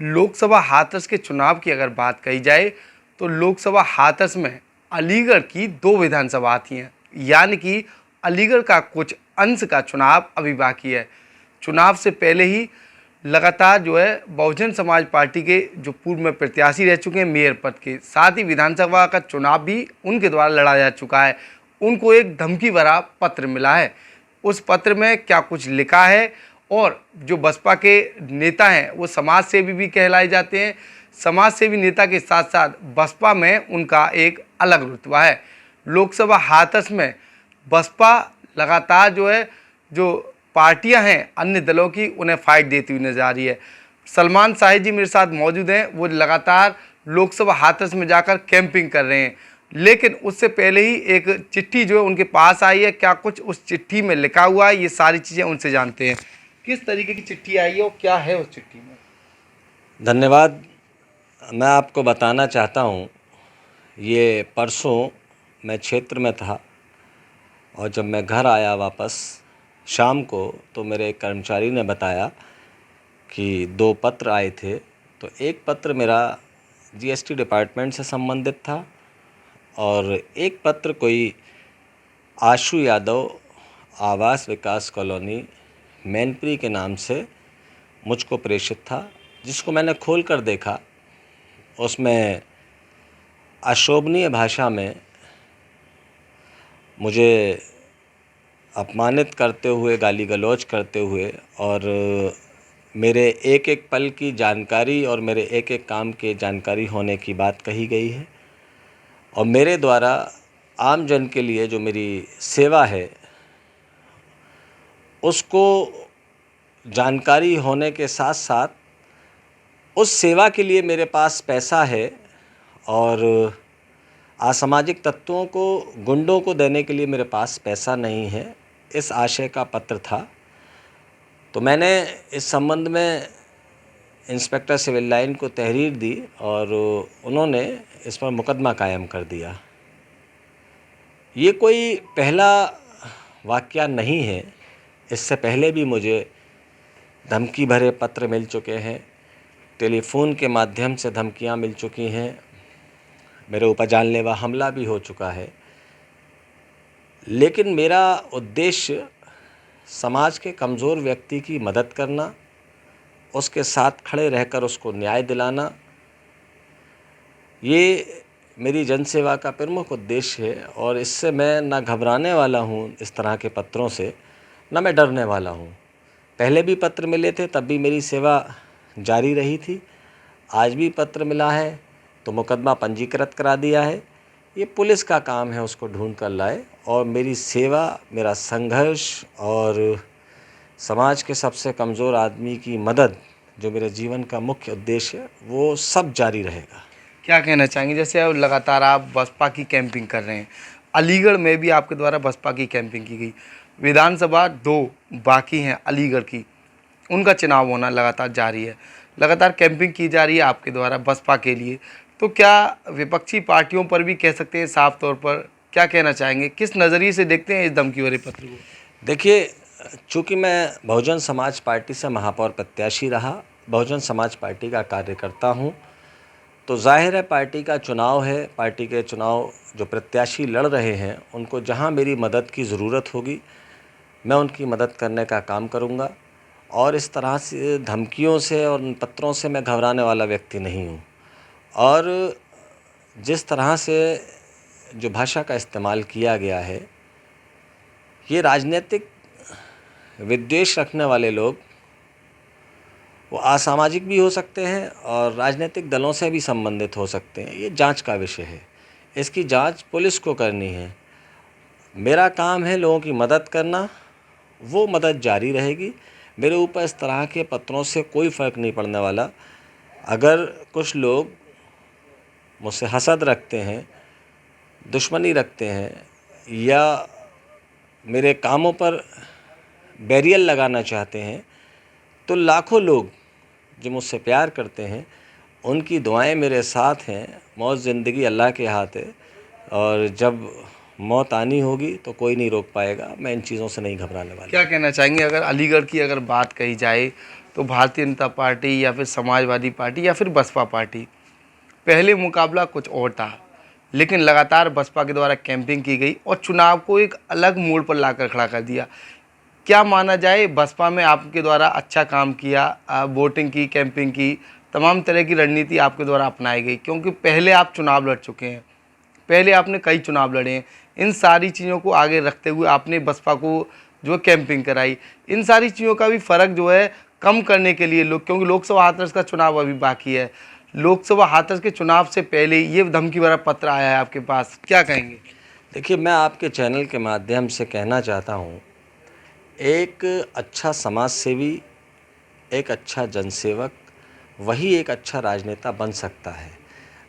लोकसभा हाथरस के चुनाव की अगर बात कही जाए तो लोकसभा हाथरस में अलीगढ़ की 2 विधानसभा आती हैं, यानी कि अलीगढ़ का कुछ अंश का चुनाव अभी बाकी है। चुनाव से पहले ही लगातार जो है बहुजन समाज पार्टी के जो पूर्व में प्रत्याशी रह चुके हैं मेयर पद के, साथ ही विधानसभा का चुनाव भी उनके द्वारा लड़ा जा चुका है। उनको एक धमकी भरा पत्र मिला है। उस पत्र में क्या कुछ लिखा है, और जो बसपा के नेता हैं वो समाज सेवी भी कहलाए जाते हैं। समाज सेवी नेता के साथ साथ बसपा में उनका एक अलग रुतबा है। लोकसभा हाथरस में बसपा लगातार जो है जो पार्टियां हैं अन्य दलों की, उन्हें फाइट देती हुई नजर आ रही है। सलमान शाही जी मेरे साथ मौजूद हैं, वो लगातार लोकसभा हाथरस में जाकर कैंपिंग कर रहे हैं। लेकिन उससे पहले ही एक चिट्ठी जो है उनके पास आई है। क्या कुछ उस चिट्ठी में लिखा हुआ है, ये सारी चीज़ें उनसे जानते हैं। किस तरीके की चिट्ठी आई है और क्या है उस चिट्ठी में? धन्यवाद। मैं आपको बताना चाहता हूँ, ये परसों मैं क्षेत्र में था और जब मैं घर आया वापस शाम को, तो मेरे एक कर्मचारी ने बताया कि 2 पत्र आए थे। तो एक पत्र मेरा जीएसटी डिपार्टमेंट से संबंधित था और एक पत्र कोई आशु यादव आवास विकास कॉलोनी मैनपुरी के नाम से मुझको प्रेषित था, जिसको मैंने खोल कर देखा। उसमें अशोभनीय भाषा में मुझे अपमानित करते हुए, गाली गलौज करते हुए और मेरे एक एक पल की जानकारी और मेरे एक एक काम के जानकारी होने की बात कही गई है। और मेरे द्वारा आम जन के लिए जो मेरी सेवा है उसको जानकारी होने के साथ साथ उस सेवा के लिए मेरे पास पैसा है और असामाजिक तत्वों को, गुंडों को देने के लिए मेरे पास पैसा नहीं है, इस आशय का पत्र था। तो मैंने इस संबंध में इंस्पेक्टर सिविल लाइन को तहरीर दी और उन्होंने इस पर मुकदमा कायम कर दिया। ये कोई पहला वाक़या नहीं है, इससे पहले भी मुझे धमकी भरे पत्र मिल चुके हैं, टेलीफोन के माध्यम से धमकियां मिल चुकी हैं, मेरे ऊपर जानलेवा हमला भी हो चुका है। लेकिन मेरा उद्देश्य समाज के कमज़ोर व्यक्ति की मदद करना, उसके साथ खड़े रहकर उसको न्याय दिलाना, ये मेरी जनसेवा का प्रमुख उद्देश्य है। और इससे मैं ना घबराने वाला हूँ इस तरह के पत्रों से, ना मैं डरने वाला हूँ। पहले भी पत्र मिले थे, तब भी मेरी सेवा जारी रही थी। आज भी पत्र मिला है तो मुकदमा पंजीकृत करा दिया है। ये पुलिस का काम है उसको ढूंढ कर लाए, और मेरी सेवा, मेरा संघर्ष और समाज के सबसे कमज़ोर आदमी की मदद, जो मेरे जीवन का मुख्य उद्देश्य है, वो सब जारी रहेगा। क्या कहना चाहेंगे, जैसे अब लगातार आप बसपा की कैंपिंग कर रहे हैं, अलीगढ़ में भी आपके द्वारा बसपा की कैंपिंग की गई, विधानसभा 2 बाकी हैं अलीगढ़ की, उनका चुनाव होना लगातार जारी है, लगातार कैंपिंग की जा रही है आपके द्वारा बसपा के लिए, तो क्या विपक्षी पार्टियों पर भी कह सकते हैं साफ तौर पर? क्या कहना चाहेंगे, किस नज़रिए से देखते हैं इस धमकी भरे पत्र को? देखिए, चूँकि मैं बहुजन समाज पार्टी से महापौर प्रत्याशी रहा, बहुजन समाज पार्टी का कार्यकर्ता हूँ, तो जाहिर है पार्टी का चुनाव है, पार्टी के चुनाव जो प्रत्याशी लड़ रहे हैं उनको जहां मेरी मदद की ज़रूरत होगी मैं उनकी मदद करने का काम करूंगा। और इस तरह से धमकियों से और उन पत्रों से मैं घबराने वाला व्यक्ति नहीं हूं। और जिस तरह से जो भाषा का इस्तेमाल किया गया है, ये राजनीतिक विद्वेष रखने वाले लोग, वो असामाजिक भी हो सकते हैं और राजनीतिक दलों से भी संबंधित हो सकते हैं। ये जांच का विषय है, इसकी जांच पुलिस को करनी है। मेरा काम है लोगों की मदद करना, वो मदद जारी रहेगी। मेरे ऊपर इस तरह के पत्रों से कोई फ़र्क नहीं पड़ने वाला। अगर कुछ लोग मुझसे हसद रखते हैं, दुश्मनी रखते हैं या मेरे कामों पर बैरियर लगाना चाहते हैं, तो लाखों लोग जो मुझसे प्यार करते हैं उनकी दुआएं मेरे साथ हैं। मौत ज़िंदगी अल्लाह के हाथ है, और जब मौत आनी होगी तो कोई नहीं रोक पाएगा। मैं इन चीज़ों से नहीं घबराने वाला। क्या कहना चाहेंगे अगर अलीगढ़ की अगर बात कही जाए तो भारतीय जनता पार्टी या फिर समाजवादी पार्टी या फिर बसपा पार्टी, पहले मुकाबला कुछ और था, लेकिन लगातार बसपा के द्वारा कैंपिंग की गई और चुनाव को एक अलग मोड़ पर लाकर खड़ा कर दिया। क्या माना जाए, बसपा में आपके द्वारा अच्छा काम किया, वोटिंग की, कैंपिंग की, तमाम तरह की रणनीति आपके द्वारा अपनाई गई, क्योंकि पहले आप चुनाव लड़ चुके हैं, पहले आपने कई चुनाव लड़े हैं। इन सारी चीज़ों को आगे रखते हुए आपने बसपा को जो कैंपिंग कराई, इन सारी चीज़ों का भी फ़र्क जो है कम करने के लिए लोग, क्योंकि लोकसभा हाथरस का चुनाव अभी बाकी है, लोकसभा हाथरस के चुनाव से पहले ये धमकी भरा पत्र आया है आपके पास, क्या कहेंगे? देखिए, मैं आपके चैनल के माध्यम से कहना चाहता हूँ, एक अच्छा समाज सेवी, एक अच्छा जनसेवक, वही एक अच्छा राजनेता बन सकता है।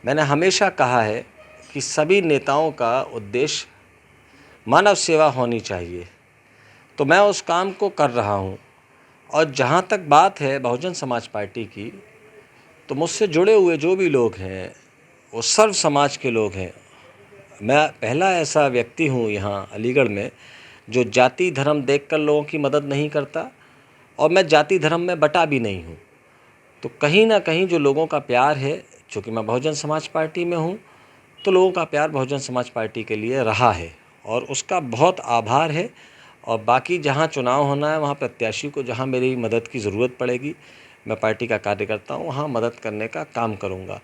मैंने हमेशा कहा है कि सभी नेताओं का उद्देश्य मानव सेवा होनी चाहिए, तो मैं उस काम को कर रहा हूँ। और जहाँ तक बात है बहुजन समाज पार्टी की, तो मुझसे जुड़े हुए जो भी लोग हैं वो सर्व समाज के लोग हैं। मैं पहला ऐसा व्यक्ति हूँ यहाँ अलीगढ़ में जो जाति धर्म देखकर लोगों की मदद नहीं करता, और मैं जाति धर्म में बटा भी नहीं हूँ। तो कहीं ना कहीं जो लोगों का प्यार है, चूँकि मैं बहुजन समाज पार्टी में हूँ, तो लोगों का प्यार बहुजन समाज पार्टी के लिए रहा है और उसका बहुत आभार है। और बाकी जहाँ चुनाव होना है, वहाँ प्रत्याशी को जहाँ मेरी मदद की ज़रूरत पड़ेगी, मैं पार्टी का कार्यकर्ता हूँ, वहाँ मदद करने का काम करूँगा।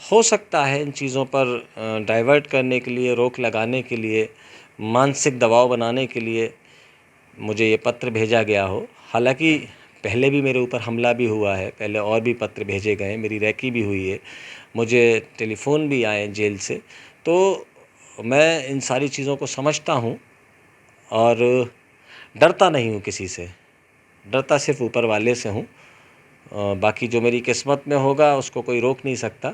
हो सकता है इन चीज़ों पर डाइवर्ट करने के लिए, रोक लगाने के लिए, मानसिक दबाव बनाने के लिए मुझे ये पत्र भेजा गया हो। हालांकि पहले भी मेरे ऊपर हमला भी हुआ है, पहले और भी पत्र भेजे गए, मेरी रैकी भी हुई है, मुझे टेलीफ़ोन भी आए जेल से। तो मैं इन सारी चीज़ों को समझता हूँ और डरता नहीं हूँ किसी से, डरता सिर्फ ऊपर वाले से हूँ। बाकी जो मेरी किस्मत में होगा उसको कोई रोक नहीं सकता।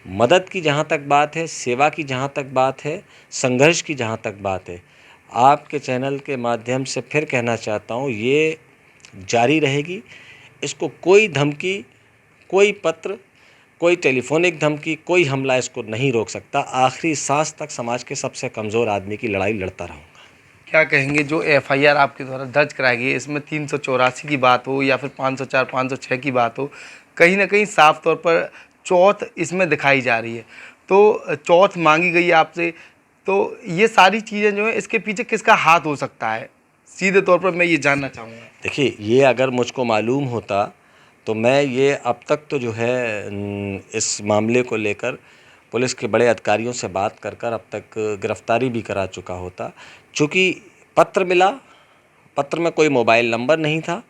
मदद की जहाँ तक बात है, सेवा की जहाँ तक बात है, संघर्ष की जहाँ तक बात है, आपके चैनल के माध्यम से फिर कहना चाहता हूँ, ये जारी रहेगी। इसको कोई धमकी, कोई पत्र, कोई टेलीफोनिक धमकी, कोई हमला इसको नहीं रोक सकता। आखिरी सांस तक समाज के सबसे कमज़ोर आदमी की लड़ाई लड़ता रहूँगा। क्या कहेंगे जो एफआईआर आपके द्वारा दर्ज कराई गई है, इसमें 384 की बात हो या फिर 504, 506 की बात हो, कहीं ना कहीं साफ तौर पर चौथ इसमें दिखाई जा रही है, तो चौथ मांगी गई है आपसे, तो ये सारी चीज़ें जो है इसके पीछे किसका हाथ हो सकता है, सीधे तौर पर मैं ये जानना चाहूँगा। देखिए, ये अगर मुझको मालूम होता तो मैं ये अब तक तो जो है इस मामले को लेकर पुलिस के बड़े अधिकारियों से बात कर कर अब तक गिरफ्तारी भी करा चुका होता। चूँकि पत्र मिला, पत्र में कोई मोबाइल नंबर नहीं था,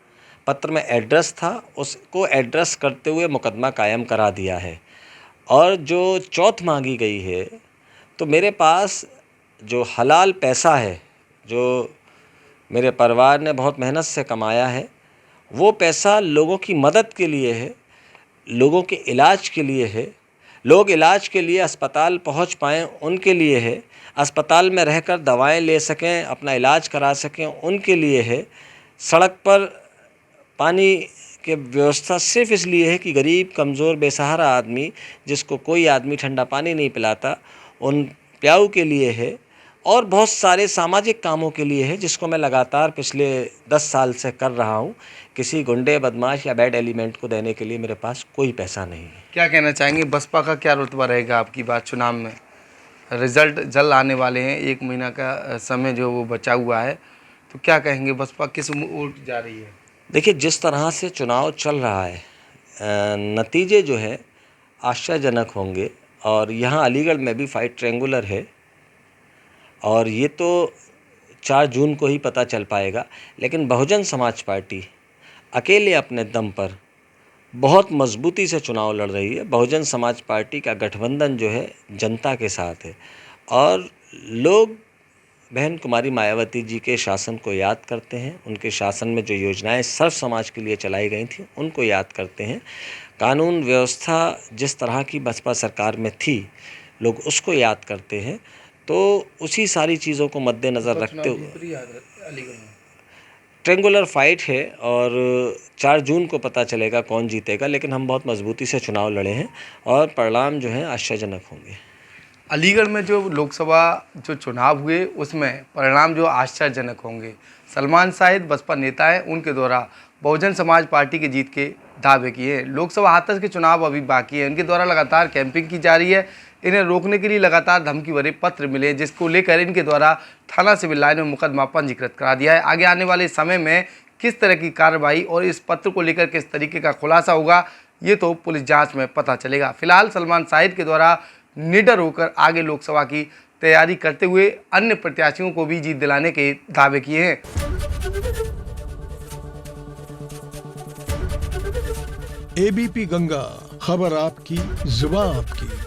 पत्र में एड्रेस था, उसको एड्रेस करते हुए मुकदमा कायम करा दिया है। और जो चौथ मांगी गई है, तो मेरे पास जो हलाल पैसा है, जो मेरे परिवार ने बहुत मेहनत से कमाया है, वो पैसा लोगों की मदद के लिए है, लोगों के इलाज के लिए है, लोग इलाज के लिए अस्पताल पहुंच पाएँ उनके लिए है, अस्पताल में रहकर दवाएं ले सकें, अपना इलाज करा सकें उनके लिए है। सड़क पर पानी की व्यवस्था सिर्फ इसलिए है कि गरीब, कमज़ोर, बेसहारा आदमी जिसको कोई आदमी ठंडा पानी नहीं पिलाता, उन प्याऊ के लिए है। और बहुत सारे सामाजिक कामों के लिए है, जिसको मैं लगातार पिछले 10 साल से कर रहा हूँ। किसी गुंडे, बदमाश या बैड एलिमेंट को देने के लिए मेरे पास कोई पैसा नहीं है। क्या कहना चाहेंगे, बसपा का क्या रुतबा रहेगा आपकी बात चुनाव में? रिजल्ट जल्द आने वाले हैं, 1 महीना का समय जो वो बचा हुआ है, तो क्या कहेंगे बसपा किस ओर जा रही है? देखिए, जिस तरह से चुनाव चल रहा है, नतीजे जो है आश्चर्यजनक होंगे। और यहाँ अलीगढ़ में भी फाइट ट्रेंगुलर है, और ये तो 4 जून को ही पता चल पाएगा। लेकिन बहुजन समाज पार्टी अकेले अपने दम पर बहुत मजबूती से चुनाव लड़ रही है। बहुजन समाज पार्टी का गठबंधन जो है जनता के साथ है, और लोग बहन कुमारी मायावती जी के शासन को याद करते हैं, उनके शासन में जो योजनाएं सर्व समाज के लिए चलाई गई थी उनको याद करते हैं। कानून व्यवस्था जिस तरह की बसपा सरकार में थी, लोग उसको याद करते हैं। तो उसी सारी चीज़ों को मद्देनज़र रखते हुए ट्रेंगुलर फाइट है, और 4 जून को पता चलेगा कौन जीतेगा। लेकिन हम बहुत मजबूती से चुनाव लड़े हैं और परिणाम जो हैं आश्चर्यजनक होंगे। अलीगढ़ में जो लोकसभा जो चुनाव हुए उसमें परिणाम जो आश्चर्यजनक होंगे। सलमान शाहिद बसपा नेता हैं, उनके द्वारा बहुजन समाज पार्टी की जीत के दावे किए हैं। लोकसभा हाथरस के चुनाव अभी बाकी है, इनके द्वारा लगातार कैंपिंग की जा रही है। इन्हें रोकने के लिए लगातार धमकी भरे पत्र मिले, जिसको लेकर इनके द्वारा थाना सिविल लाइन में मुकदमा पंजीकृत करा दिया है। आगे आने वाले समय में किस तरह की कार्रवाई और इस पत्र को लेकर किस तरीके का खुलासा होगा, ये तो पुलिस जांच में पता चलेगा। फिलहाल सलमान शाहिद के द्वारा निडर होकर आगे लोकसभा की तैयारी करते हुए अन्य प्रत्याशियों को भी जीत दिलाने के दावे किए हैं। एबीपी गंगा, खबर आपकी, जुबान आपकी।